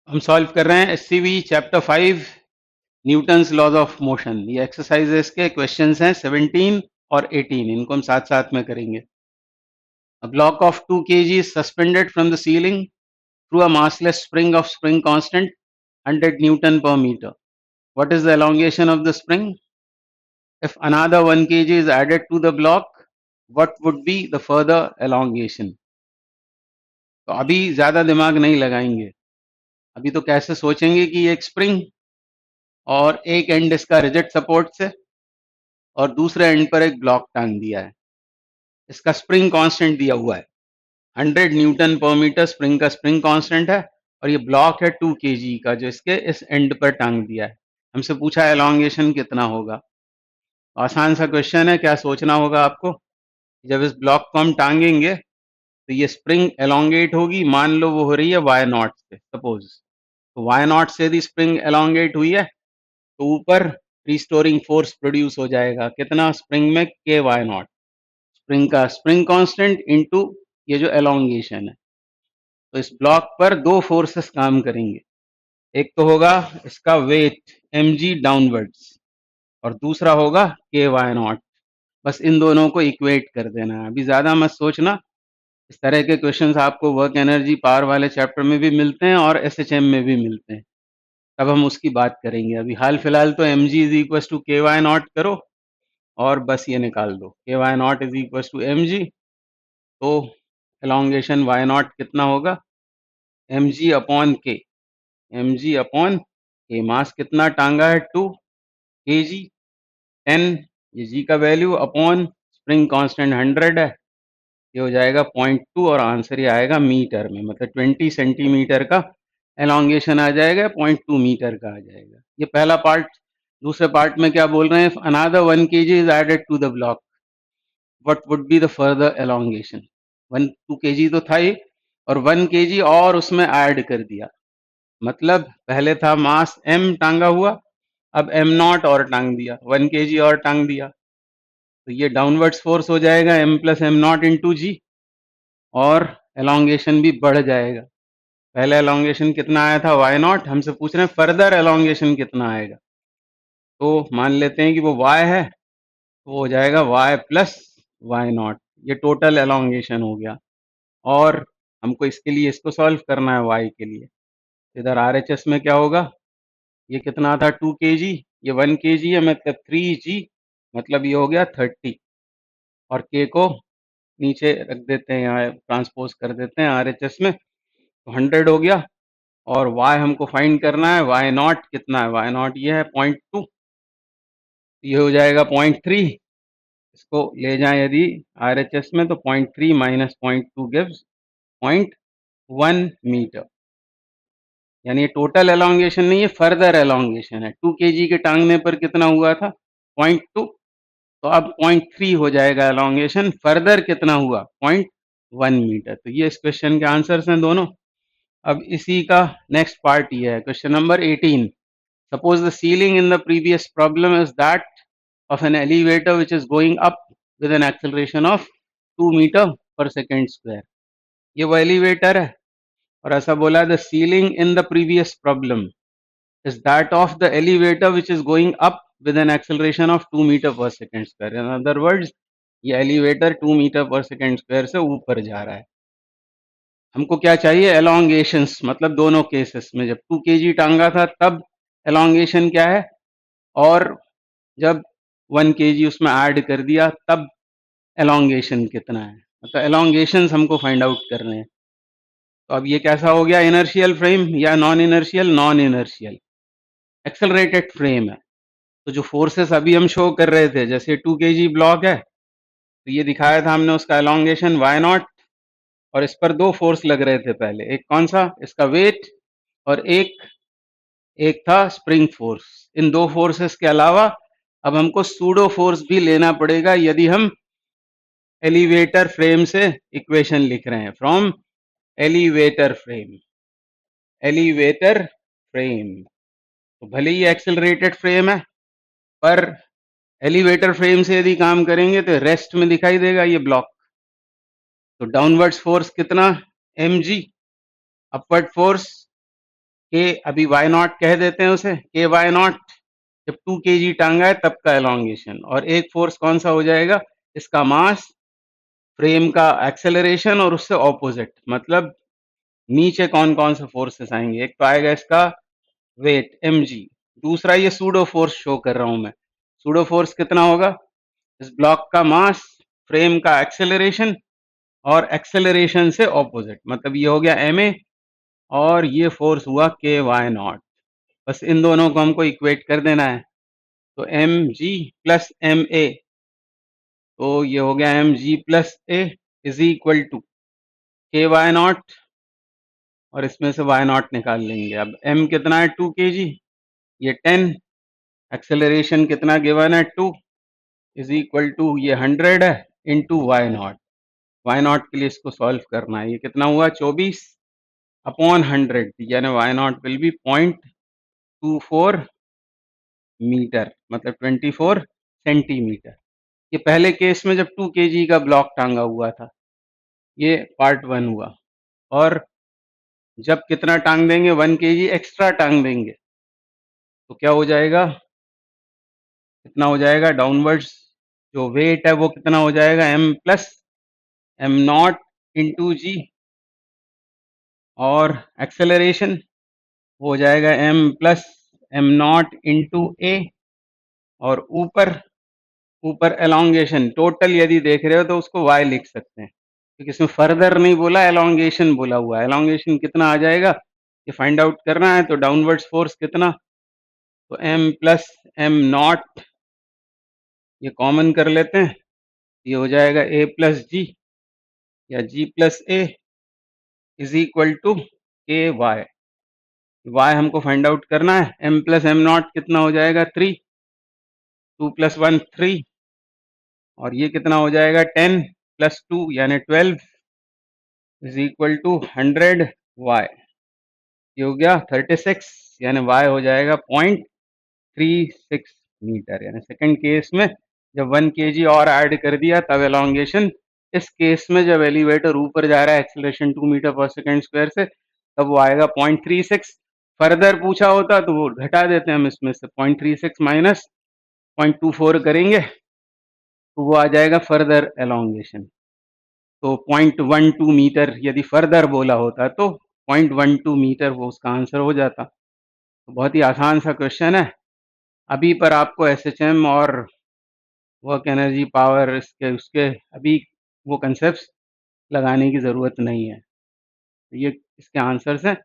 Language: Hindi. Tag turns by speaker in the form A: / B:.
A: हम सॉल्व कर रहे हैं SCV chapter 5 Newton's laws of motion. ये एक्सरसाइजेस के क्वेश्चंस हैं 17 और 18, इनको हम साथ साथ में करेंगे। A block of 2 kg is suspended from the ceiling through a massless spring of spring constant 100 Newton per meter. What is the elongation of the spring? If another 1 kg is added to the block, what would be the further elongation? तो अभी ज्यादा दिमाग नहीं लगाएंगे, अभी तो कैसे सोचेंगे कि एक स्प्रिंग और एक एंड इसका रिजिड सपोर्ट से और दूसरे एंड पर एक ब्लॉक टांग दिया है। इसका स्प्रिंग कांस्टेंट दिया हुआ है 100 न्यूटन पर मीटर, स्प्रिंग का स्प्रिंग कांस्टेंट है, और ये ब्लॉक है 2 केजी का जो इसके इस एंड पर टांग दिया है। हमसे पूछा एलोंगेशन कितना होगा। आसान सा क्वेश्चन है, क्या सोचना होगा आपको, जब इस ब्लॉक को हम टांगेंगे तो ये स्प्रिंग एलोंगेट होगी, मान लो वो हो रही है वाई नॉट से, सपोज तो वाई नॉट से यदि स्प्रिंग एलोंगेट हुई है तो ऊपर रिस्टोरिंग फोर्स प्रोड्यूस हो जाएगा, कितना, स्प्रिंग में के वाई नॉट, स्प्रिंग का स्प्रिंग कांस्टेंट इनटू ये जो एलोंगेशन है। तो इस ब्लॉक पर दो फोर्सेस काम करेंगे, एक तो होगा इसका वेट mg डाउनवर्ड्स और दूसरा होगा के वाई नॉट। बस इन दोनों को इक्वेट कर देना है, अभी ज्यादा मत सोचना। इस तरह के क्वेश्चंस आपको वर्क एनर्जी पावर वाले चैप्टर में भी मिलते हैं और एसएचएम में भी मिलते हैं, तब हम उसकी बात करेंगे। अभी हाल फिलहाल तो mg is equal to K Y naught करो और बस ये निकाल दो, K Y naught is equal to mg। तो एलोंगेशन वाई नॉट कितना होगा, mg upon K, mg upon K, mass कितना टांगा है 2 kg, 10 ये g का वैल्यू अपॉन स्प्रिंग कांस्टेंट 100 है, ये हो जाएगा 0.2 और आंसर ये आएगा मीटर में, मतलब 20 सेंटीमीटर का एलोंगेशन आ जाएगा, 0.2 मीटर का आ जाएगा। ये पहला पार्ट। दूसरे पार्ट में क्या बोल रहे हैं, another 1 kg is added to the block, what would be the further elongation. 2 kg तो था ही और 1 kg और उसमें ऐड कर दिया, मतलब पहले था मास m टांगा हुआ, अब m नॉट और टांग दिया, 1 kg और टांग दिया, तो ये डाउनवर्ड्स फोर्स हो जाएगा m plus M not into g, और एलोंगेशन भी बढ़ जाएगा। पहले एलोंगेशन कितना आया था वाई नॉट, हमसे पूछ रहे हैं फर्दर एलोंगेशन कितना आएगा। तो मान लेते हैं कि वो y है, तो हो जाएगा y प्लस वाई नॉट, ये टोटल एलोंगेशन हो गया। और हमको इसके लिए इसको सॉल्व करना है y के लिए, इधर RHS में क्या होगा, ये कितना था 2 kg, ये 1 kg है, मतलब 3g, मतलब ये हो गया 30, और k को नीचे रख देते हैं, यहाँ ट्रांसपोज कर देते हैं RHS में, तो 100 हो गया। और y हमको फाइंड करना है, y नॉट कितना है, y नॉट ये है 0.2, ये हो जाएगा 0.3, इसको ले जाएं यदि RHS में तो 0.3 माइनस 0.2 गिव्स 0.1 मीटर, यानी ये टोटल एलोंगेशन नहीं है, फर्दर एलोंगेशन है। 2 kg के टांगने पर कितना हुआ था 0.2, तो अब 0.3 हो जाएगा एलोंगेशन, फर्दर कितना हुआ 0.1 मीटर। तो ये इस क्वेश्चन के आंसर्स हैं दोनों। अब इसी का नेक्स्ट पार्ट ये है, question number 18। Suppose the ceiling in the previous problem is that of an elevator which is going up with an acceleration of 2 meter per second square. ये वो एलिवेटर है और ऐसा बोला the ceiling in the previous problem is that of the elevator which is going up with an acceleration of 2 meter per second square. In other words, ये एलिवेटर 2 मीटर पर सेकेंड स्क्वायर से ऊपर जा रहा है। हमको क्या चाहिए, एलोंगेशंस, मतलब दोनों केसेस में, जब 2 kg टांगा था तब एलोंगेशन क्या है, और जब 1 kg उसमें ऐड कर दिया तब एलोंगेशन कितना है, मतलब एलोंगेशंस हमको फाइंड आउट करने हैं। तो अब ये कैसा हो गया, इनर्शियल फ्रेम या non inertial, non inertial accelerated frame है। तो जो फोर्सेस अभी हम शो कर रहे थे, जैसे 2 kg ब्लॉक है तो ये दिखाया था हमने उसका एलोंगेशन y नॉट, और इस पर दो फोर्स लग रहे थे पहले, एक कौन सा, इसका वेट, और एक था स्प्रिंग फोर्स। इन दो फोर्सेस के अलावा अब हमको सूडो फोर्स भी लेना पड़ेगा यदि हम एलिवेटर फ्रेम से इक्वेशन लिख रहे हैं, from elevator frame, elevator frame. तो भले ही एक्सेलरेटेड फ्रेम है, पर एलिवेटर फ्रेम से यदि काम करेंगे तो रेस्ट में दिखाई देगा ये ब्लॉक। तो डाउनवर्ड्स फोर्स कितना mg, अपवर्ड फोर्स के अभी वाई नॉट कह देते हैं उसे, के वाई नॉट, जब 2 kg टांगा है तब का एलोंगेशन, और एक फोर्स कौन सा हो जाएगा, इसका मास, फ्रेम का एक्सेलरेशन और उससे ऑपोजिट, मतलब नीचे कौन कौन से फोर्सेस आएंगे। एक तो आएगा इसका वेट mg, दूसरा ये सूडो फोर्स शो कर रहा हूं मैं। सूडो फोर्स कितना होगा, इस ब्लॉक का मास, फ्रेम का एक्सेलरेशन और एक्सेलरेशन से ऑपोजिट, मतलब ये हो गया ma और ये फोर्स हुआ के वाई नॉट। बस इन दोनों को हमको इक्वेट कर देना है, तो mg प्लस ma, तो ये हो गया mg plus a is equal to K Y naught, और इसमें से वाई नॉट निकाल लेंगे। अब m कितना है 2 kg, ये 10, एक्सेलरेशन कितना गिवन है 2, इज इक्वल टू ये 100 है into Y naught. Y naught के लिए इसको सॉल्व करना है, ये कितना हुआ 24 अपॉन 100, यानी Y naught will be 0.24 metre, मतलब 24 सेंटीमीटर। ये पहले केस में जब 2 kg का ब्लॉक टांगा हुआ था, ये पार्ट 1 हुआ। और जब कितना टांग देंगे, 1 kg एक्स्ट्रा टांग देंगे, तो क्या हो जाएगा, कितना हो जाएगा, डाउनवर्ड्स जो वेट है वो कितना हो जाएगा, m plus M not into g, और एक्सेलरेशन हो जाएगा m plus M not into a, और ऊपर ऊपर एलोंगेशन टोटल यदि देख रहे हो तो उसको y लिख सकते हैं, क्योंकि इसमें फर्दर नहीं बोला, एलोंगेशन बोला हुआ है। एलोंगेशन कितना आ जाएगा ये फाइंड आउट करना है, तो डाउनवर्ड्स फोर्स कितना, तो m प्लस एम नॉट, ये कॉमन कर लेते हैं, ये हो जाएगा a प्लस जी या g plus A is equal to K Y. y हमको फाइंड आउट करना है, m प्लस एम नॉट कितना हो जाएगा 3, 2 प्लस 1 3, और ये कितना हो जाएगा 10 प्लस 2 यानी 12 इज इक्वल टू 100 वाई। ये हो गया 36, यानी वाई हो जाएगा 0.36 मीटर। यानी सेकंड केस में जब 1 kg और ऐड कर दिया तब एलोंगेशन, इस केस में जब एलिवेटर ऊपर जा रहा है एक्सेलरेशन 2 मीटर पर सेकंड स्क्वायर से, तब वो आएगा 0.36। फर्दर पूछा होता तो वो घटा देते हैं हम इसमें से, 0.36 माइनस 0.24 करेंगे तो वो आ जाएगा फर्दर एलोंगेशन। तो 0.12 मीटर यदि फर्दर बोला होता तो 0.12 मीटर वो उसका आंसर हो जाता। तो बहुत ही आसान सा क्वेश्चन है। अभी पर आपको एसएचएम और वर्क एनर्जी पावर इसके उसके अभी वो कंसेप्ट लगाने की ज़रूरत नहीं है। ये इसके आंसर्स हैं।